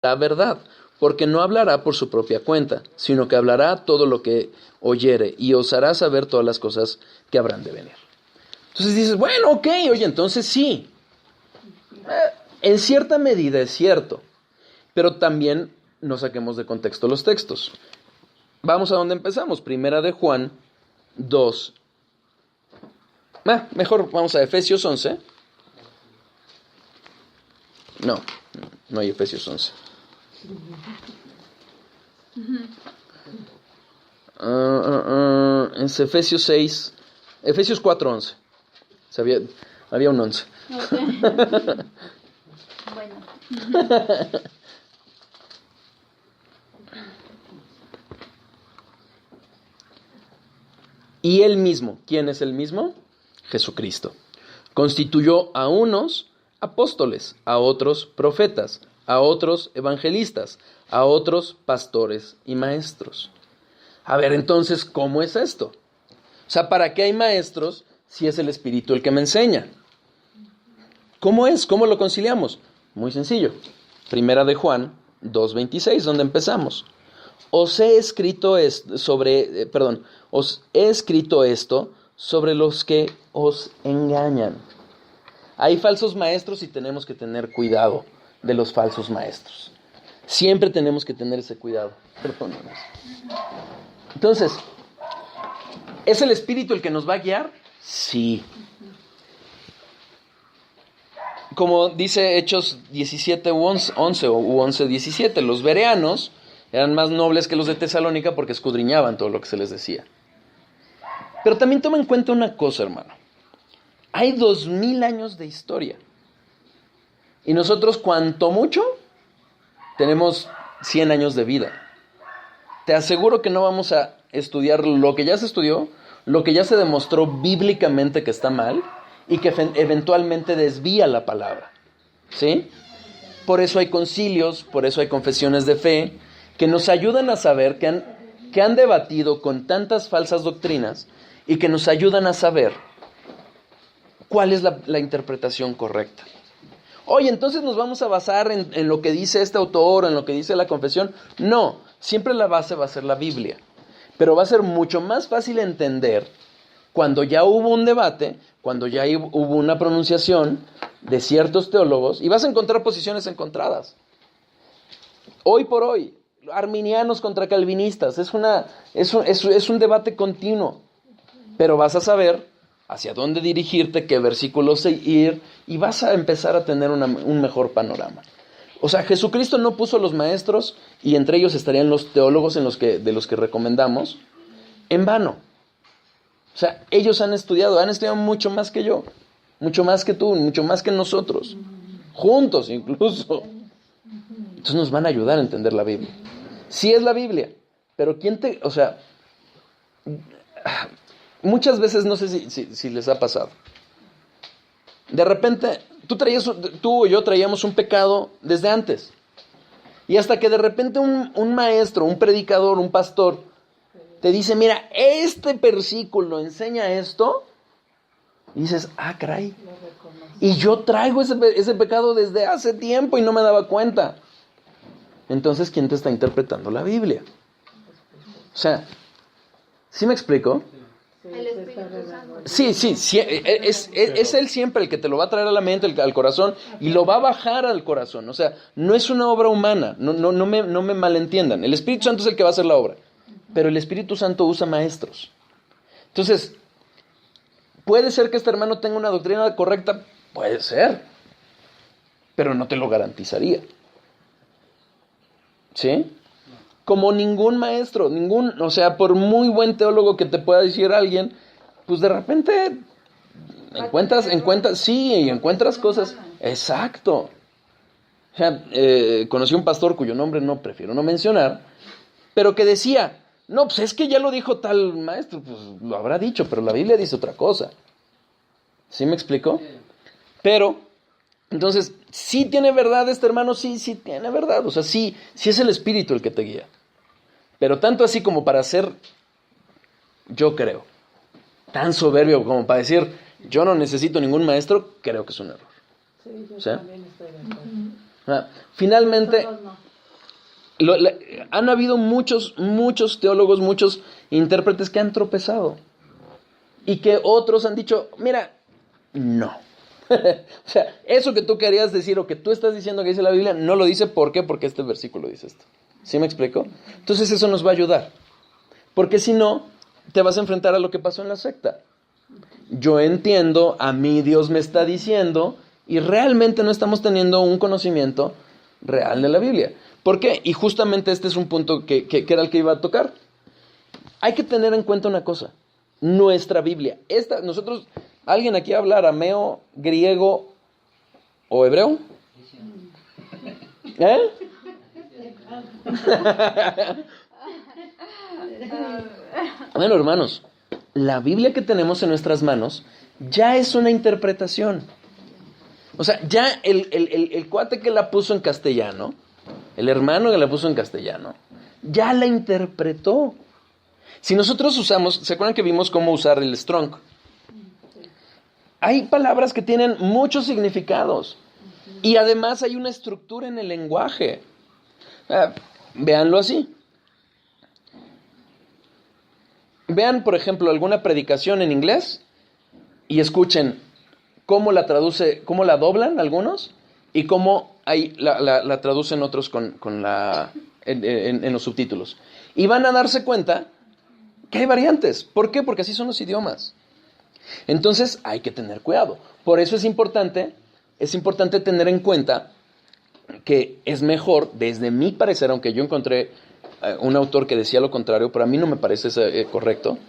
la verdad, porque no hablará por su propia cuenta, sino que hablará todo lo que oyere y os hará saber todas las cosas que habrán de venir. Entonces dices, bueno, ok, oye, entonces sí. En cierta medida es cierto, pero también no saquemos de contexto los textos. Vamos a donde empezamos, Primera de Juan 2. Mejor vamos a Efesios 11. No hay Efesios 11. Es Efesios 6. Efesios 4:11. Había un 11. Okay. Bueno. Y él mismo, ¿quién es el mismo? Jesucristo. Constituyó a unos apóstoles, a otros profetas, a otros evangelistas, a otros pastores y maestros. A ver, entonces, ¿cómo es esto? O sea, ¿para qué hay maestros si es el Espíritu el que me enseña? ¿Cómo es? ¿Cómo lo conciliamos? Muy sencillo. Primera de Juan 2:26, donde empezamos. Os he escrito esto sobre los que os engañan. Hay falsos maestros y tenemos que tener cuidado de los falsos maestros. Siempre tenemos que tener ese cuidado. Perdónanos. Entonces, ¿es el Espíritu el que nos va a guiar? Sí. Como dice Hechos 17:11 u 11:17, los bereanos eran más nobles que los de Tesalónica porque escudriñaban todo lo que se les decía. Pero también toma en cuenta una cosa, hermano. Hay 2000 años de historia. Y nosotros, cuanto mucho, tenemos 100 años de vida. Te aseguro que no vamos a estudiar lo que ya se estudió, lo que ya se demostró bíblicamente que está mal y que eventualmente desvía la palabra. ¿Sí? Por eso hay concilios, por eso hay confesiones de fe, que nos ayudan a saber que han debatido con tantas falsas doctrinas y que nos ayudan a saber cuál es la interpretación correcta. Oye, entonces nos vamos a basar en lo que dice este autor, en lo que dice la confesión. No, siempre la base va a ser la Biblia. Pero va a ser mucho más fácil entender cuando ya hubo un debate, cuando ya hubo una pronunciación de ciertos teólogos, y vas a encontrar posiciones encontradas. Hoy por hoy, arminianos contra calvinistas, es un debate continuo. Pero vas a saber hacia dónde dirigirte, qué versículos ir, y vas a empezar a tener un mejor panorama. O sea, Jesucristo no puso los maestros, y entre ellos estarían los teólogos de los que recomendamos, en vano. O sea, ellos han estudiado mucho más que yo, mucho más que tú, mucho más que nosotros, juntos incluso. Entonces nos van a ayudar a entender la Biblia. Sí es la Biblia, pero muchas veces, no sé si les ha pasado. De repente, tú o yo traíamos un pecado desde antes. Y hasta que de repente un maestro, un predicador, un pastor, te dice, mira, este versículo enseña esto. Y dices, caray. Y yo traigo ese pecado desde hace tiempo y no me daba cuenta. Entonces, ¿quién te está interpretando la Biblia? O sea, ¿sí me explico? El Espíritu Santo. Sí, es Él siempre el que te lo va a traer a la mente, al corazón, y lo va a bajar al corazón. O sea, no es una obra humana, no me malentiendan. El Espíritu Santo es el que va a hacer la obra, pero el Espíritu Santo usa maestros. Entonces, ¿puede ser que este hermano tenga una doctrina correcta? Puede ser, pero no te lo garantizaría. ¿Sí? Como ningún maestro, o sea, por muy buen teólogo que te pueda decir alguien, pues de repente encuentras cosas. Exacto. O sea, conocí un pastor cuyo nombre prefiero no mencionar, pero que decía, no, pues es que ya lo dijo tal maestro, pues lo habrá dicho, pero la Biblia dice otra cosa. ¿Sí me explico? Pero, entonces, ¿sí tiene verdad este hermano? Sí tiene verdad. O sea, sí es el Espíritu el que te guía. Pero tanto así como para ser, yo creo, tan soberbio como para decir, yo no necesito ningún maestro, creo que es un error. Sí, yo ¿Sí? también estoy de acuerdo. Finalmente, Nosotros no. Han habido muchos teólogos, muchos intérpretes que han tropezado. Y que otros han dicho, mira, no. O sea, eso que tú querías decir o que tú estás diciendo que dice la Biblia, no lo dice. ¿Por qué? Porque este versículo dice esto. ¿Sí me explico? Entonces eso nos va a ayudar. Porque si no, te vas a enfrentar a lo que pasó en la secta. Yo entiendo, a mí Dios me está diciendo, y realmente no estamos teniendo un conocimiento real de la Biblia. ¿Por qué? Y justamente este es un punto que era el que iba a tocar. Hay que tener en cuenta una cosa. Nuestra Biblia. Nosotros, ¿alguien aquí habla arameo, griego o hebreo? ¿Eh? Bueno, hermanos, la Biblia que tenemos en nuestras manos ya es una interpretación. O sea, ya el cuate que la puso en castellano, el hermano que la puso en castellano, ya la interpretó. Si nosotros usamos, ¿se acuerdan que vimos cómo usar el Strong? Hay palabras que tienen muchos significados y además hay una estructura en el lenguaje. Véanlo así. Vean, por ejemplo, alguna predicación en inglés y escuchen cómo la traduce, cómo la doblan algunos y cómo la traducen otros en los subtítulos. Y van a darse cuenta que hay variantes. ¿Por qué? Porque así son los idiomas. Entonces hay que tener cuidado. Por eso es importante tener en cuenta que es mejor, desde mi parecer, aunque yo encontré un autor que decía lo contrario, pero a mí no me parece correcto.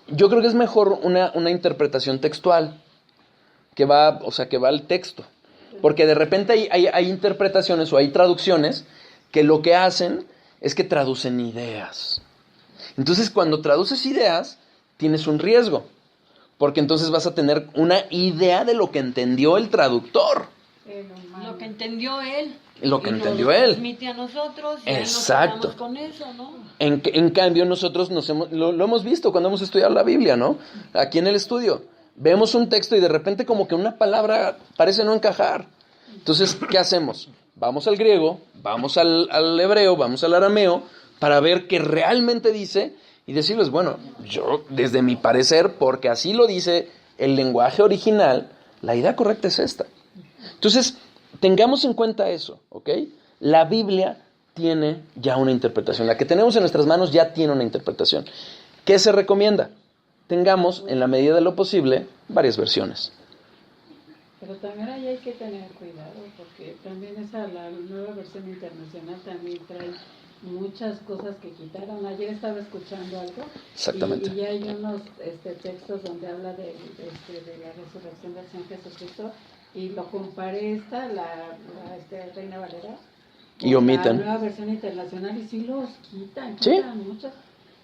Yo creo que es mejor una interpretación textual que va al texto. Porque de repente hay interpretaciones o hay traducciones que lo que hacen es que traducen ideas. Entonces, cuando traduces ideas, tienes un riesgo. Porque entonces vas a tener una idea de lo que entendió el traductor. Lo que entendió él. Lo que entendió él. Transmite a nosotros. Y exacto. Nos con eso, ¿no? En cambio, nosotros lo hemos visto cuando hemos estudiado la Biblia, ¿no? Aquí en el estudio. Vemos un texto y de repente como que una palabra parece no encajar. Entonces, ¿qué hacemos? Vamos al griego, vamos al hebreo, vamos al arameo, para ver qué realmente dice y decirles, bueno, yo desde mi parecer, porque así lo dice el lenguaje original, la idea correcta es esta. Entonces, tengamos en cuenta eso, ¿ok? La Biblia tiene ya una interpretación. La que tenemos en nuestras manos ya tiene una interpretación. ¿Qué se recomienda? Tengamos, en la medida de lo posible, varias versiones. Pero también ahí hay que tener cuidado, porque también la nueva versión internacional también trae muchas cosas que quitaron. Ayer estaba escuchando algo. Exactamente. Y hay unos textos donde habla de la resurrección del Señor Jesucristo, y lo comparé la Reina Valera y omiten la nueva versión internacional, y sí los quitan ¿sí? Muchas.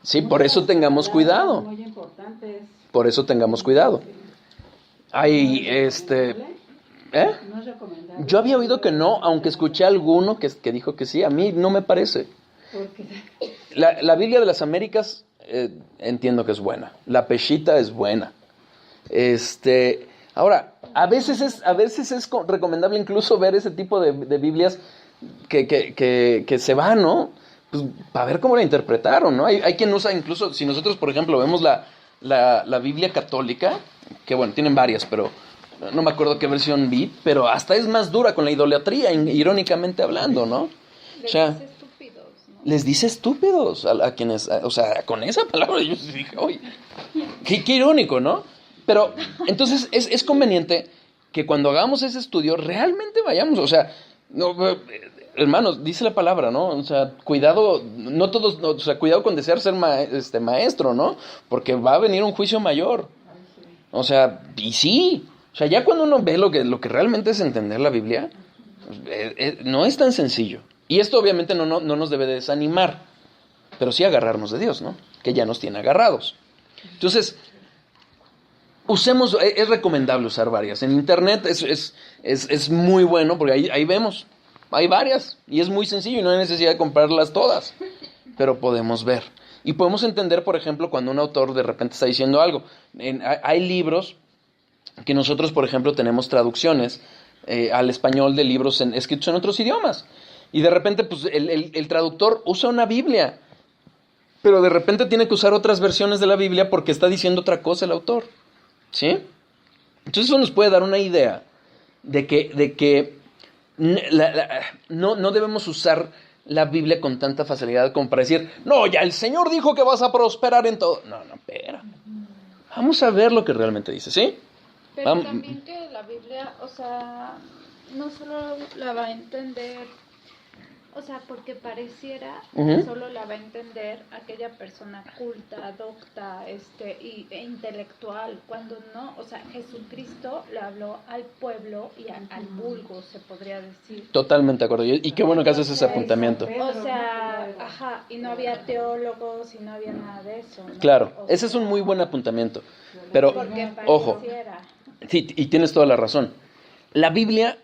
Sí, por eso tengamos cuidado. Muy importantes. Por eso tengamos cuidado. Hay ¿No es recomendable? Yo había oído que no, aunque escuché a alguno que dijo que sí. A mí no me parece. ¿Por qué? La Biblia de las Américas entiendo que es buena. La Peshitta es buena. Ahora, a veces es recomendable incluso ver ese tipo de Biblias que se van, ¿no? Pues para ver cómo la interpretaron, ¿no? Hay quien usa incluso, si nosotros, por ejemplo, vemos la Biblia católica, que bueno, tienen varias, pero no me acuerdo qué versión vi, pero hasta es más dura con la idolatría, irónicamente hablando, ¿no? Les dice estúpidos, ¿no? Les dice estúpidos a quienes, o sea, con esa palabra yo dije, oye, qué irónico, ¿no? Pero entonces es conveniente que cuando hagamos ese estudio realmente vayamos, o sea, no, hermanos, dice la palabra, ¿no? O sea, cuidado, no todos, o sea, cuidado con desear ser maestro, ¿no? Porque va a venir un juicio mayor. O sea, y sí, o sea, ya cuando uno ve lo que realmente es entender la Biblia, no es tan sencillo. Y esto obviamente no nos debe de desanimar, pero sí agarrarnos de Dios, ¿no? Que ya nos tiene agarrados. Entonces, es recomendable usar varias. En internet es muy bueno porque ahí vemos, hay varias y es muy sencillo y no hay necesidad de comprarlas todas, pero podemos ver. Y podemos entender, por ejemplo, cuando un autor de repente está diciendo algo. Hay libros que nosotros, por ejemplo, tenemos traducciones al español de libros escritos en otros idiomas. Y de repente, pues, el traductor usa una Biblia, pero de repente tiene que usar otras versiones de la Biblia porque está diciendo otra cosa el autor, ¿sí? Entonces eso nos puede dar una idea de que no debemos usar la Biblia con tanta facilidad como para decir, no, ya el Señor dijo que vas a prosperar en todo. No, espera. Vamos a ver lo que realmente dice, ¿sí? Pero también que la Biblia, o sea, no solo la va a entender, o sea, porque pareciera que solo la va a entender aquella persona culta, docta, e intelectual, cuando no, o sea, Jesucristo le habló al pueblo y al vulgo, se podría decir. Totalmente de acuerdo. Y qué bueno que haces ese apuntamiento. O sea, ajá, y no había teólogos y no había nada de eso, ¿no? Claro, O ese es sea, un muy buen apuntamiento. Pero, porque ojo, pareciera. sí, y tienes toda la razón. La Biblia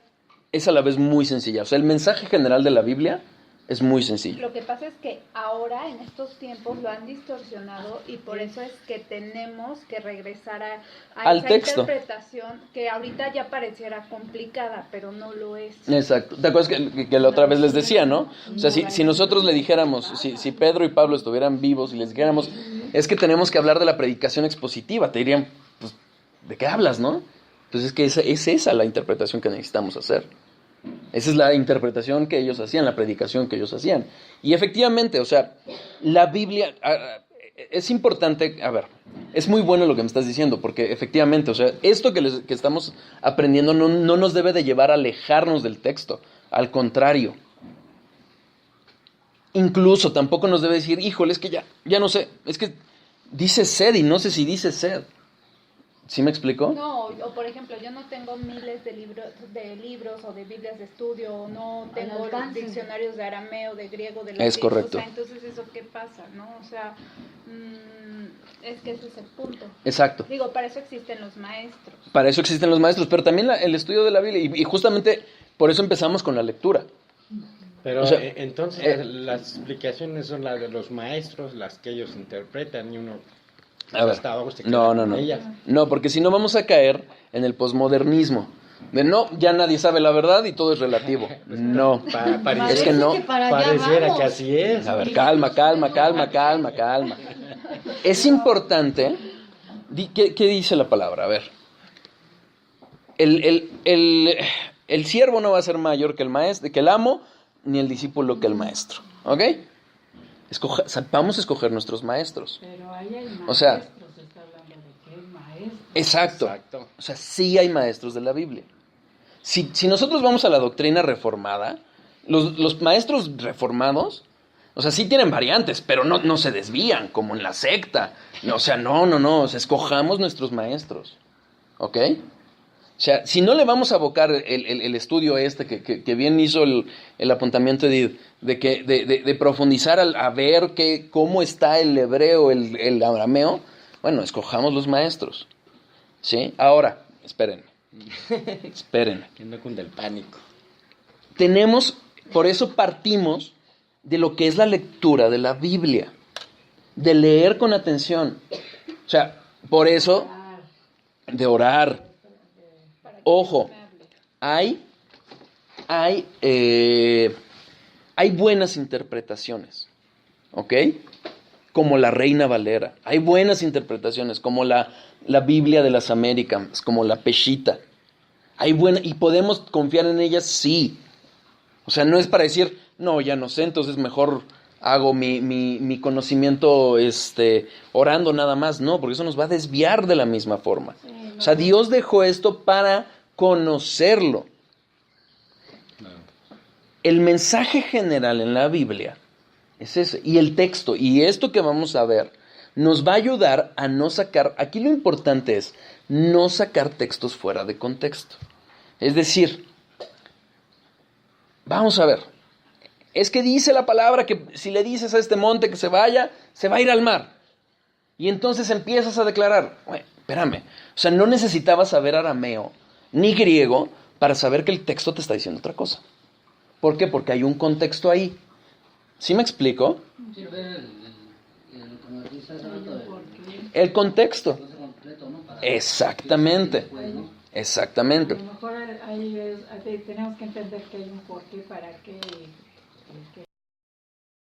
es a la vez muy sencilla. O sea, el mensaje general de la Biblia es muy sencillo. Lo que pasa es que ahora, en estos tiempos, lo han distorsionado y por eso es que tenemos que regresar a Al esa texto. interpretación que ahorita ya pareciera complicada, pero no lo es. Exacto. ¿Te acuerdas que la otra vez les decía, no? O sea, si nosotros le dijéramos, si Pedro y Pablo estuvieran vivos y les dijéramos, es que tenemos que hablar de la predicación expositiva, te dirían, pues, ¿de qué hablas, no? Pues es que es esa la interpretación que necesitamos hacer. Esa es la interpretación que ellos hacían, la predicación que ellos hacían. Y efectivamente, o sea, la Biblia, es importante, a ver, es muy bueno lo que me estás diciendo, porque efectivamente, o sea, esto que estamos aprendiendo no nos debe de llevar a alejarnos del texto, al contrario. Incluso tampoco nos debe decir, híjole, es que ya no sé, es que dice sed y no sé si dice sed. ¿Sí me explico? No, o por ejemplo, yo no tengo miles de libros o de Biblias de estudio, o no tengo diccionarios de arameo, de griego, de latín. Es correcto. O sea, entonces, ¿eso qué pasa, no? O sea, es que ese es el punto. Exacto. Digo, para eso existen los maestros. Para eso existen los maestros, pero también el estudio de la Biblia, y justamente por eso empezamos con la lectura. Pero O sea, entonces las explicaciones son las de los maestros, las que ellos interpretan y uno A ver, hasta abajo se queda no. con ellas. No, porque si no vamos a caer en el posmodernismo. De no, ya nadie sabe la verdad y todo es relativo. No, es que no. Pareciera que así es. A ver, calma. Es importante. ¿Qué dice la palabra? A ver. El siervo no va a ser mayor que el maestro, que el amo, ni el discípulo que el maestro. ¿Ok? Vamos a escoger nuestros maestros. Pero ahí hay maestros, O sea, está hablando de que es maestro. Exacto. O sea, sí hay maestros de la Biblia. Si nosotros vamos a la doctrina reformada, los maestros reformados, o sea, sí tienen variantes, pero no se desvían, como en la secta. O sea, no. O sea, escojamos nuestros maestros. ¿Ok? O sea, si no le vamos a abocar el estudio que bien hizo el apuntamiento de profundizar a ver cómo está el hebreo, el arameo, bueno, escojamos los maestros. ¿Sí? Ahora, espérenme. Que no cunde el pánico. Por eso partimos de lo que es la lectura de la Biblia, de leer con atención. O sea, por eso, de orar. Ojo, hay buenas interpretaciones, ¿ok? Como la Reina Valera. Hay buenas interpretaciones, como la Biblia de las Américas, como la Peshitta. Y podemos confiar en ellas, sí. O sea, no es para decir, no, ya no sé, entonces mejor hago mi conocimiento orando nada más. No, porque eso nos va a desviar de la misma forma. O sea, Dios dejó esto para conocerlo. El mensaje general en la Biblia es ese. Y el texto, y esto que vamos a ver, nos va a ayudar a no sacar, aquí lo importante es no sacar textos fuera de contexto. Es decir, vamos a ver, es que dice la palabra que si le dices a este monte que se va a ir al mar. Y entonces empiezas a declarar, espérame, o sea, no necesitabas saber arameo ni griego para saber que el texto te está diciendo otra cosa. ¿Por qué? Porque hay un contexto ahí. ¿Sí me explico? El contexto. Exactamente. A lo mejor ahí tenemos que entender que hay un porqué para que que